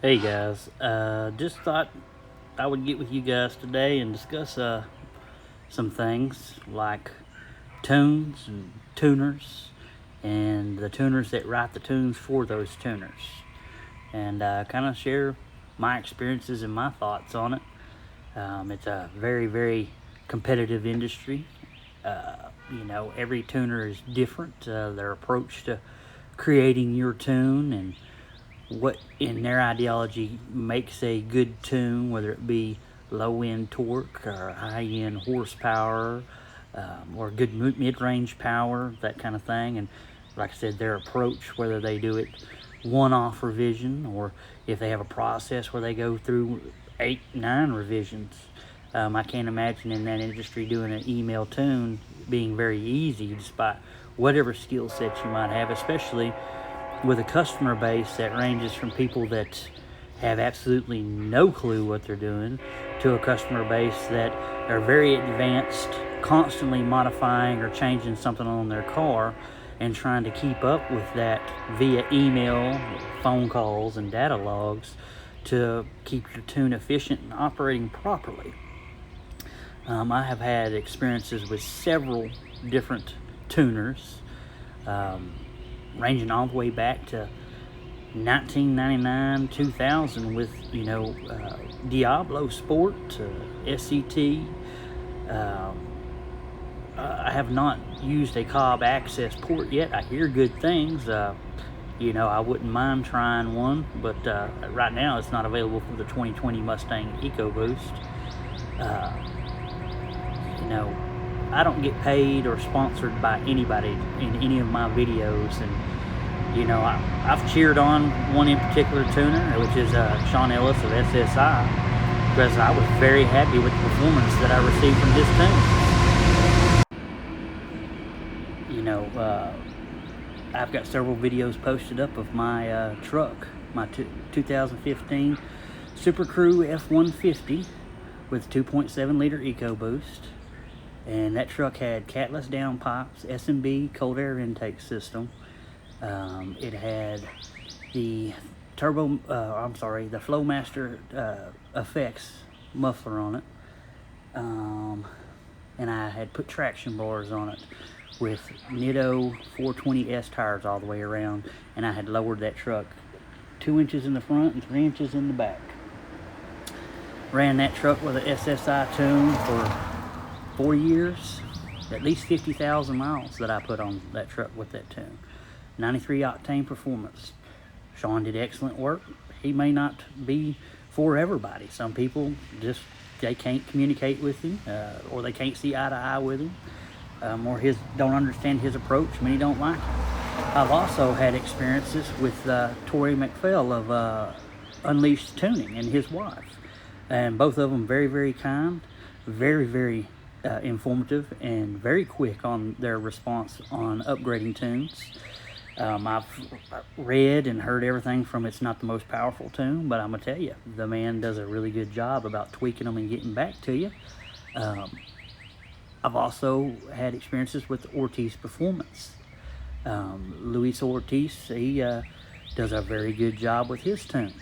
Hey guys, just thought I would get with you guys today and discuss some things like tunes and tuners and the tuners that write the tunes for those tuners, and kind of share my experiences and my thoughts on it. It's a very competitive industry. Every tuner is different. Their approach to creating your tune and what in their ideology makes a good tune, whether it be low end torque or high end horsepower, or good mid range power, that kind of thing. And like I said, their approach, whether they do it one off revision or if they have a process where they go through 8, 9 revisions. I can't imagine in that industry doing an email tune being very easy, despite whatever skill set you might have, especially with a customer base that ranges from people that have absolutely no clue what they're doing to a customer base that are very advanced, constantly modifying or changing something on their car and trying to keep up with that via email, phone calls, and data logs to keep your tune efficient and operating properly. I have had experiences with several different tuners, um, ranging all the way back to 1999, 2000 with, Diablo Sport, SCT. I have not used a Cobb Access port yet. I hear good things. I wouldn't mind trying one, but right now it's not available for the 2020 Mustang Ecoboost. Uh, I don't get paid or sponsored by anybody in any of my videos, and I've cheered on one in particular tuner, which is Sean Ellis of SSI, because I was very happy with the performance that I received from his tune. I've got several videos posted up of my truck, my 2015 Super Crew F-150 with 2.7 liter EcoBoost. And that truck had catless downpipes, S&B cold air intake system. It had the the Flowmaster effects muffler on it. And I had put traction bars on it with Nitto 420S tires all the way around. And I had lowered that truck 2 inches in the front and 3 inches in the back. Ran that truck with an SSI tune for 4 years, at least 50,000 miles that I put on that truck with that tune. 93 octane performance. Sean did excellent work. He may not be for everybody. Some people they can't communicate with him, or they can't see eye to eye with him, or don't understand his approach. Many don't like him. I've also had experiences with Tori McPhail of Unleashed Tuning and his wife, and both of them very kind, very informative, and very quick on their response on upgrading tunes. I've read and heard everything from it's not the most powerful tune, but I'm going to tell you, the man does a really good job about tweaking them and getting back to you. I've also had experiences with Ortiz Performance. Luis Ortiz, he does a very good job with his tunes.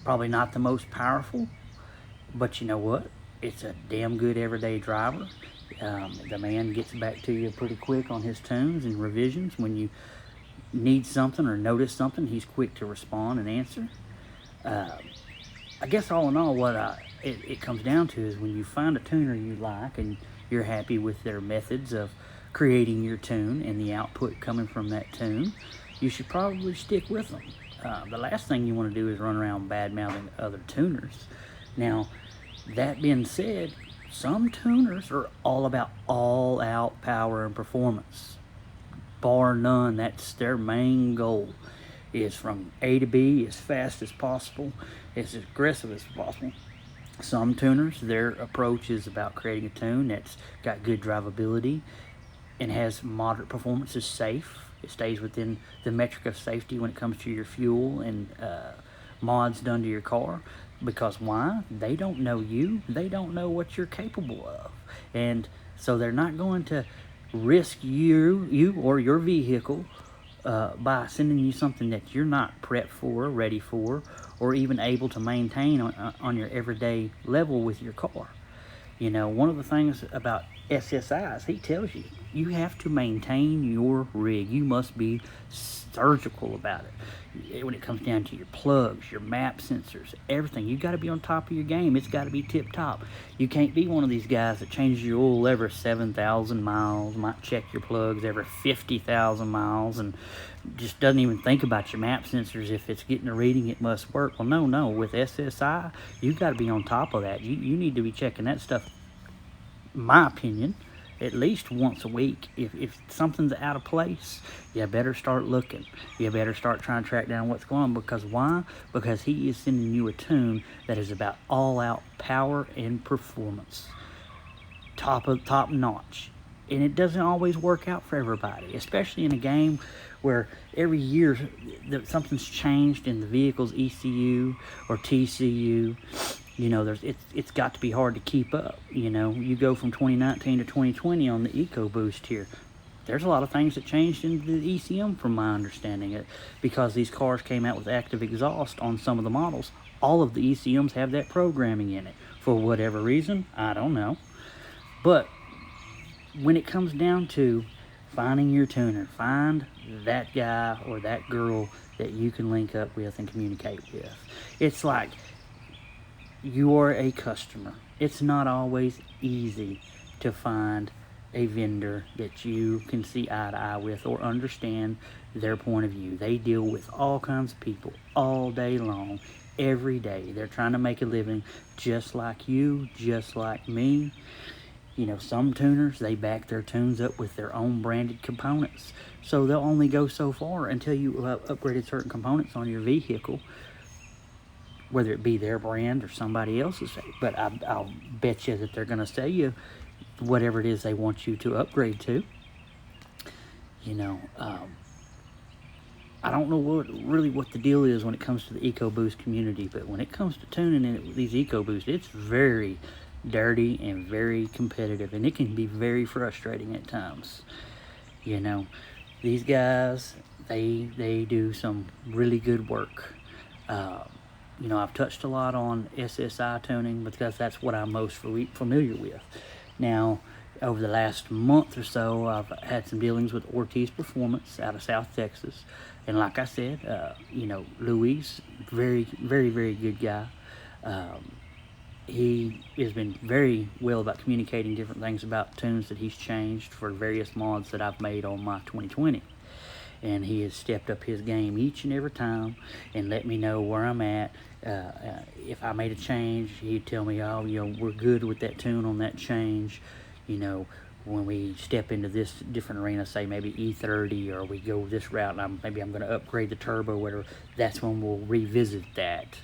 Probably not the most powerful, but you know what? It's a damn good everyday driver. The man gets back to you pretty quick on his tunes and revisions. When you need something or notice something, he's quick to respond and answer. I guess all in all, what it comes down to is when you find a tuner you like and you're happy with their methods of creating your tune and the output coming from that tune, you should probably stick with them. The last thing you want to do is run around bad-mouthing other tuners. Now, that being said, some tuners are all about all-out power and performance. Bar none, that's their main goal, is from A to B as fast as possible, as aggressive as possible. Some tuners, their approach is about creating a tune that's got good drivability and has moderate performance, is safe. It stays within the metric of safety when it comes to your fuel and mods done to your car. Because why? They don't know you. They don't know what you're capable of. And so they're not going to risk you or your vehicle by sending you something that you're not prepped for, ready for, or even able to maintain on your everyday level with your car. You know, one of the things about SSIs, he tells you, you have to maintain your rig. You must be surgical about it. When it comes down to your plugs, your map sensors, everything, you got to be on top of your game. It's got to be tip top. You can't be one of these guys that changes your oil every 7,000 miles, might check your plugs every 50,000 miles, and just doesn't even think about your map sensors. If it's getting a reading, it must work. Well, no. With SSI, you got to be on top of that. You need to be checking that stuff, in my opinion, at least once a week. If something's out of place, you better start looking. You better start trying to track down what's going on. Because why? Because he is sending you a tune that is about all-out power and performance, top notch. And it doesn't always work out for everybody, especially in a game where every year something's changed in the vehicle's ECU or TCU. You know, it's got to be hard to keep up. You know, you go from 2019 to 2020 on the Ecoboost here. There's a lot of things that changed in the ECM from my understanding. Because these cars came out with active exhaust on some of the models. All of the ECMs have that programming in it. For whatever reason, I don't know. But when it comes down to finding your tuner, find that guy or that girl that you can link up with and communicate with. It's like, you are a customer. It's not always easy to find a vendor that you can see eye to eye with or understand their point of view. They deal with all kinds of people all day long, every day. They're trying to make a living just like you, just like me. You know, some tuners, they back their tunes up with their own branded components. So they'll only go so far until you upgraded certain components on your vehicle, whether it be their brand or somebody else's. But I'll bet you that they're going to sell you whatever it is they want you to upgrade to. You know, I don't know what the deal is when it comes to the EcoBoost community, but when it comes to tuning in these EcoBoost, it's very dirty and very competitive, and it can be very frustrating at times. You know, these guys, they do some really good work. You know, I've touched a lot on SSI tuning because that's what I'm most familiar with. Now, over the last month or so, I've had some dealings with Ortiz Performance out of South Texas. And like I said, you know, Luis, very good guy. He has been very well about communicating different things about tunes that he's changed for various mods that I've made on my 2020. And he has stepped up his game each and every time and let me know where I'm at. If I made a change, he'd tell me, oh, you know, we're good with that tune on that change. You know, when we step into this different arena, say maybe E30, or we go this route, and maybe I'm going to upgrade the turbo or whatever, that's when we'll revisit that.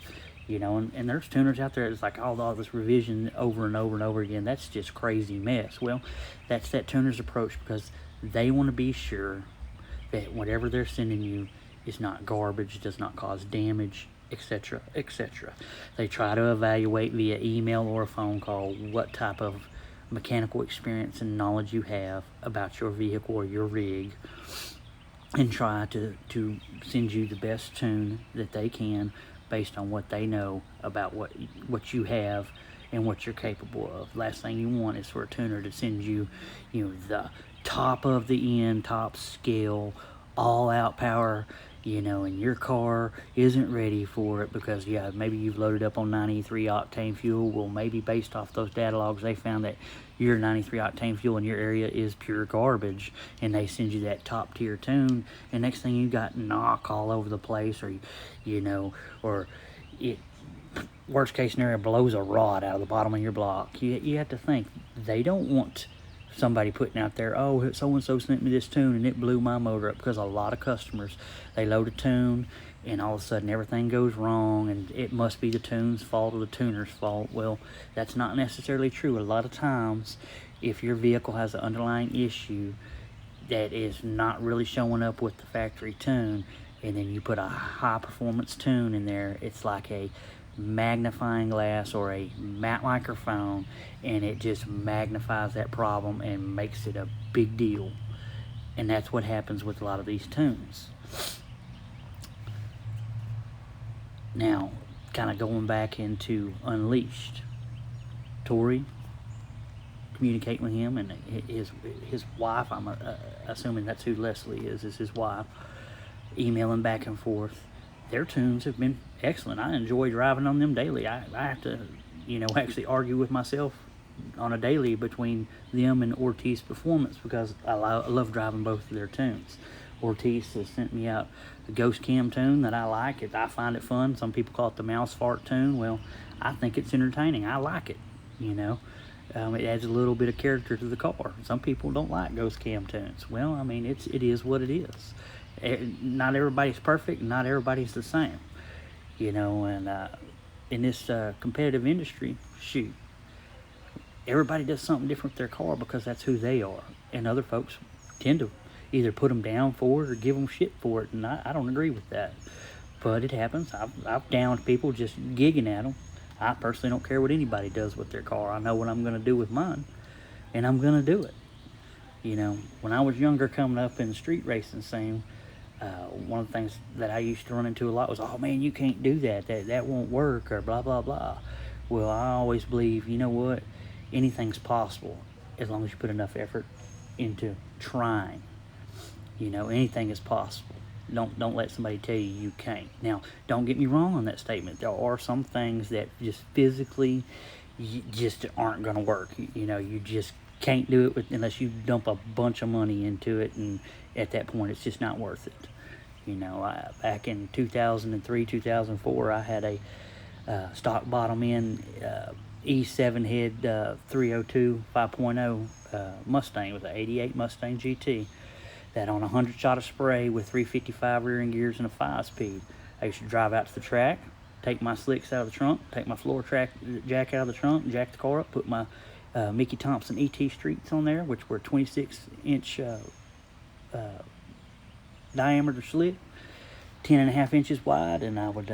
You know, and there's tuners out there that's like, all this revision over and over and over again, that's just crazy mess. Well, that's that tuner's approach, because they want to be sure that whatever they're sending you is not garbage, does not cause damage, etc., etc. They try to evaluate via email or a phone call what type of mechanical experience and knowledge you have about your vehicle or your rig, and try to send you the best tune that they can based on what they know about what you have and what you're capable of. Last thing you want is for a tuner to send you, you know, the top of the end, top scale, all out power, you know, and your car isn't ready for it because, yeah, maybe you've loaded up on 93 octane fuel. Well, maybe based off those data logs, they found that your 93 octane fuel in your area is pure garbage, and they send you that top tier tune, and next thing you got knock all over the place, or, you know, or it, worst case scenario, blows a rod out of the bottom of your block. You have to think, they don't want somebody putting out there, oh, so-and-so sent me this tune and it blew my motor up, because a lot of customers, they load a tune and all of a sudden everything goes wrong and it must be the tune's fault or the tuner's fault. Well, that's not necessarily true. A lot of times, if your vehicle has an underlying issue that is not really showing up with the factory tune, and then you put a high performance tune in there, it's like a magnifying glass or a microphone, and it just magnifies that problem and makes it a big deal. And that's what happens with a lot of these tunes. Now, kind of going back into Unleashed, Tori, communicate with him and his wife. I'm assuming that's who Leslie is his wife. Emailing back and forth. Their tunes have been excellent. I enjoy driving on them daily. I have to, actually argue with myself on a daily between them and Ortiz Performance because I love driving both of their tunes. Ortiz has sent me out a Ghost Cam tune that I like. I find it fun. Some people call it the mouse fart tune. Well, I think it's entertaining. I like it, it adds a little bit of character to the car. Some people don't like Ghost Cam tunes. Well, I mean, it is what it is. Not everybody's perfect. Not everybody's the same, and in this competitive industry, shoot, everybody does something different with their car because that's who they are. And other folks tend to either put them down for it or give them shit for it. And I don't agree with that. But it happens. I've downed people just gigging at them. I personally don't care what anybody does with their car. I know what I'm going to do with mine. And I'm going to do it. When I was younger coming up in the street racing scene, one of the things that I used to run into a lot was, oh man, you can't do that. That won't work or blah, blah, blah. Well, I always believe, you know what? Anything's possible as long as you put enough effort into trying. Anything is possible. Don't let somebody tell you you can't. Now, don't get me wrong on that statement. There are some things that just physically just aren't going to work. You just can't do it unless you dump a bunch of money into it, and at that point, it's just not worth it. Back in 2003, 2004, I had a stock bottom end E7 head 302 5.0 Mustang with an 88 Mustang GT. That on a 100 shot of spray with 355 rear end gears and a 5-speed. I used to drive out to the track, take my slicks out of the trunk, take my floor jack out of the trunk, jack the car up, put my Mickey Thompson ET Streets on there, which were 26-inch diameter slit, 10.5 inches wide, and I would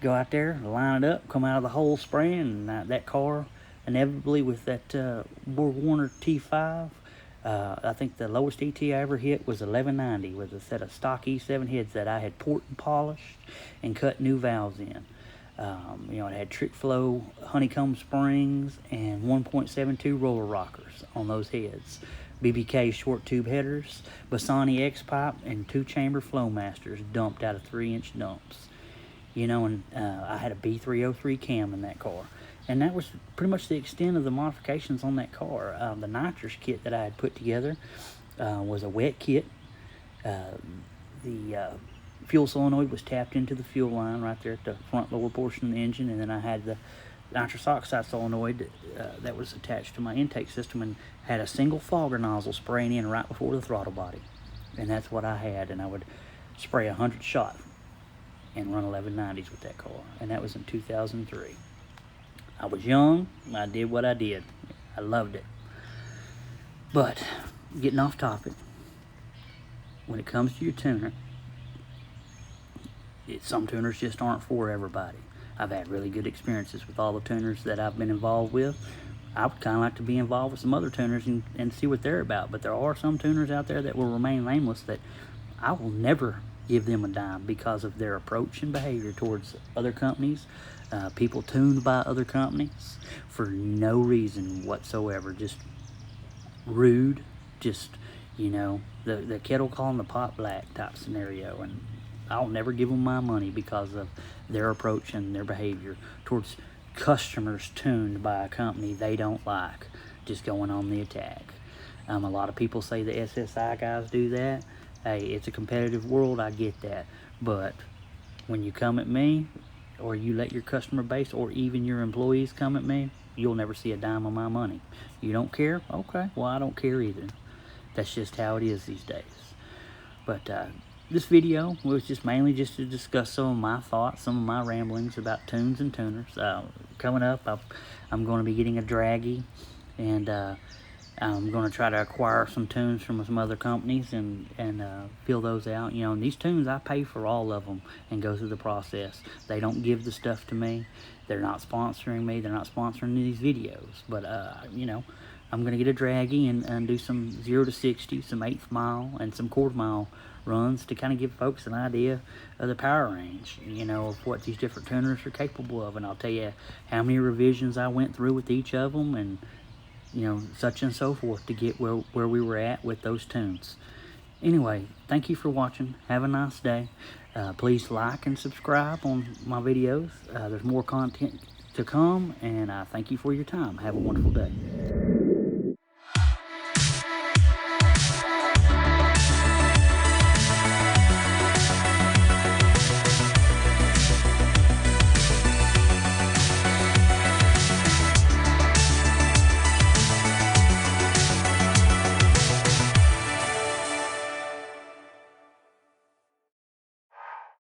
go out there, line it up, come out of the hole spraying, and that car, inevitably with that Warner T5, I think the lowest ET I ever hit was 1190 with a set of stock E7 heads that I had port and polished and cut new valves in. It had trick flow honeycomb springs and 1.72 roller rockers on those heads. BBK short tube headers, Bassani X pipe, and 2-chamber Flowmasters dumped out of 3-inch dumps. And I had a B303 cam in that car. And that was pretty much the extent of the modifications on that car. The nitrous kit that I had put together was a wet kit. The fuel solenoid was tapped into the fuel line right there at the front lower portion of the engine. And then I had the nitrous oxide solenoid that was attached to my intake system and had a single fogger nozzle spraying in right before the throttle body. And that's what I had. And I would spray 100 shot and run 1190s with that car. And that was in 2003. I was young, I did what I did. I loved it. But, getting off topic, when it comes to your tuner, some tuners just aren't for everybody. I've had really good experiences with all the tuners that I've been involved with. I would kind of like to be involved with some other tuners and see what they're about. But there are some tuners out there that will remain nameless that I will never give them a dime because of their approach and behavior towards other companies. People tuned by other companies for no reason whatsoever, just rude, just, the kettle calling the pot black type scenario. And I'll never give them my money because of their approach and their behavior towards customers tuned by a company they don't like, just going on the attack. A lot of people say the SSI guys do that. Hey, it's a competitive world, I get that. But when you come at me, or you let your customer base or even your employees come at me, you'll never see a dime of my money. You don't care? Okay, well, I don't care either. That's just how it is these days. But this video was just mainly just to discuss some of my thoughts, some of my ramblings about tunes and tuners. Coming up, I'm going to be getting a draggy, and I'm going to try to acquire some tunes from some other companies and fill those out. And these tunes, I pay for all of them and go through the process. They don't give the stuff to me. They're not sponsoring me. They're not sponsoring these videos. But, I'm going to get a draggy and do some 0 to 60, some 1/8 mile, and some 1/4 mile runs to kind of give folks an idea of the power range, you know, of what these different tuners are capable of. And I'll tell you how many revisions I went through with each of them, and, you know, such and so forth, to get where we were at with those tunes. Anyway, thank you for watching. Have a nice day. Please like and subscribe on my videos. There's more content to come, and I thank you for your time. Have a wonderful day.